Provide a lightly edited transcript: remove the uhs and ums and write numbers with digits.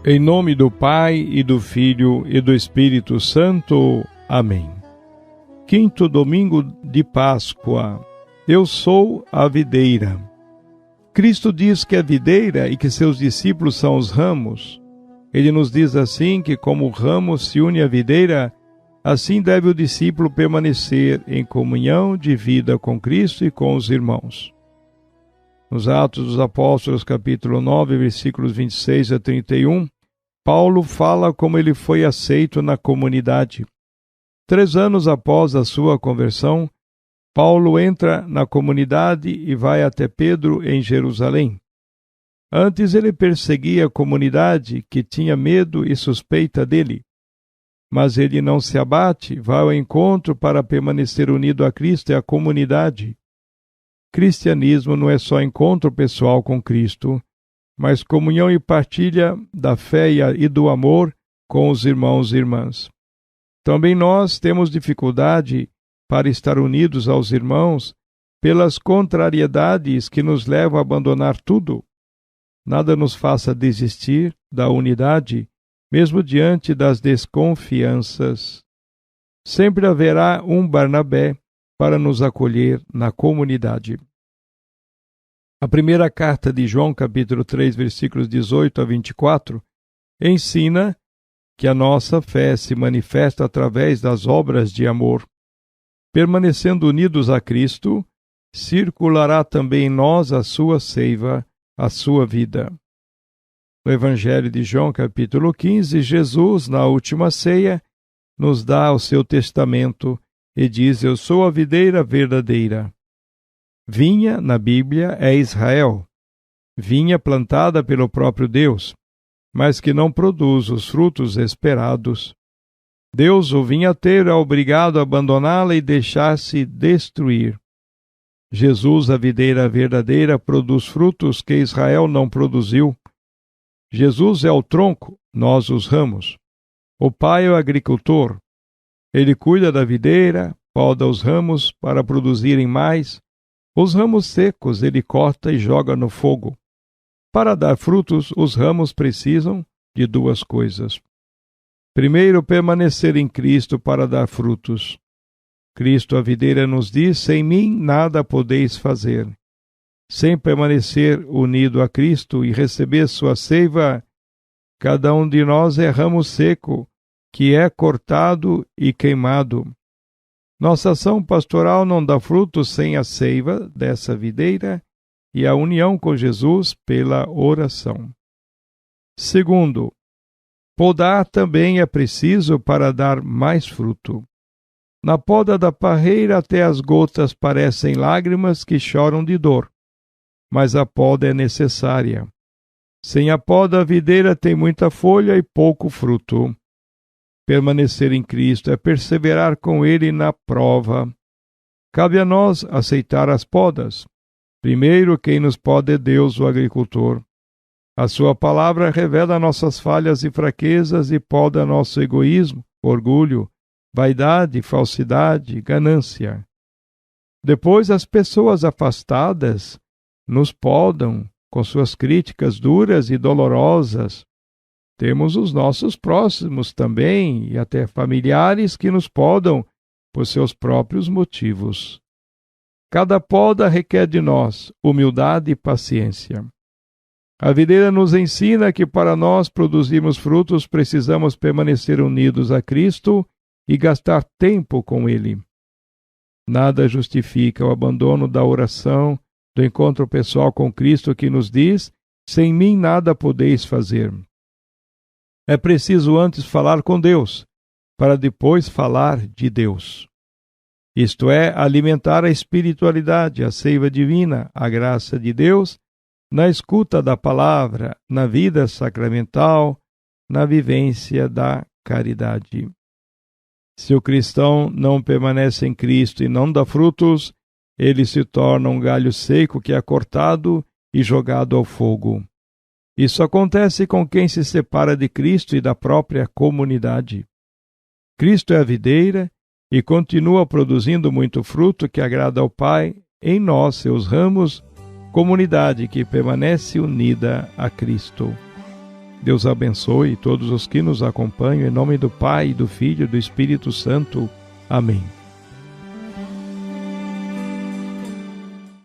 Em nome do Pai, e do Filho, e do Espírito Santo. Amém. Quinto domingo de Páscoa. Eu sou a videira. Cristo diz que é videira e que seus discípulos são os ramos. Ele nos diz assim que como o ramo se une à videira, assim deve o discípulo permanecer em comunhão de vida com Cristo e com os irmãos. Nos Atos dos Apóstolos, capítulo 9, versículos 26 a 31, Paulo fala como ele foi aceito na comunidade. 3 anos após a sua conversão, Paulo entra na comunidade e vai até Pedro em Jerusalém. Antes ele perseguia a comunidade que tinha medo e suspeita dele. Mas ele não se abate, vai ao encontro para permanecer unido a Cristo e à comunidade. Cristianismo não é só encontro pessoal com Cristo, mas comunhão e partilha da fé e do amor com os irmãos e irmãs. Também nós temos dificuldade para estar unidos aos irmãos pelas contrariedades que nos levam a abandonar tudo. Nada nos faça desistir da unidade, mesmo diante das desconfianças. Sempre haverá um Barnabé para nos acolher na comunidade. A primeira carta de João, capítulo 3, versículos 18 a 24, ensina que a nossa fé se manifesta através das obras de amor. Permanecendo unidos a Cristo, circulará também em nós a sua seiva, a sua vida. No Evangelho de João, capítulo 15, Jesus, na última ceia, nos dá o seu testamento e diz: Eu sou a videira verdadeira. Vinha, na Bíblia, é Israel, vinha plantada pelo próprio Deus, mas que não produz os frutos esperados. Deus, o vinhateiro, é obrigado a abandoná-la e deixar-se destruir. Jesus, a videira verdadeira, produz frutos que Israel não produziu. Jesus é o tronco, nós os ramos. O Pai é o agricultor. Ele cuida da videira, poda os ramos para produzirem mais. Os ramos secos ele corta e joga no fogo. Para dar frutos, os ramos precisam de 2 coisas. Primeiro, permanecer em Cristo para dar frutos. Cristo, a videira, nos diz: sem mim nada podeis fazer. Sem permanecer unido a Cristo e receber sua seiva, cada um de nós é ramo seco, que é cortado e queimado. Nossa ação pastoral não dá frutos sem a seiva dessa videira e a união com Jesus pela oração. Segundo, podar também é preciso para dar mais fruto. Na poda da parreira até as gotas parecem lágrimas que choram de dor, mas a poda é necessária. Sem a poda, a videira tem muita folha e pouco fruto. Permanecer em Cristo é perseverar com Ele na prova. Cabe a nós aceitar as podas. Primeiro, quem nos poda é Deus, o agricultor. A sua palavra revela nossas falhas e fraquezas e poda nosso egoísmo, orgulho, vaidade, falsidade, ganância. Depois, as pessoas afastadas nos podam com suas críticas duras e dolorosas. Temos os nossos próximos também, e até familiares que nos podam por seus próprios motivos. Cada poda requer de nós humildade e paciência. A videira nos ensina que para nós produzirmos frutos precisamos permanecer unidos a Cristo e gastar tempo com Ele. Nada justifica o abandono da oração, do encontro pessoal com Cristo que nos diz: sem mim nada podeis fazer. É preciso antes falar com Deus, para depois falar de Deus. Isto é, alimentar a espiritualidade, a seiva divina, a graça de Deus, na escuta da palavra, na vida sacramental, na vivência da caridade. Se o cristão não permanece em Cristo e não dá frutos, ele se torna um galho seco que é cortado e jogado ao fogo. Isso acontece com quem se separa de Cristo e da própria comunidade. Cristo é a videira e continua produzindo muito fruto que agrada ao Pai em nós, seus ramos, comunidade que permanece unida a Cristo. Deus abençoe todos os que nos acompanham, em nome do Pai, do Filho e do Espírito Santo. Amém.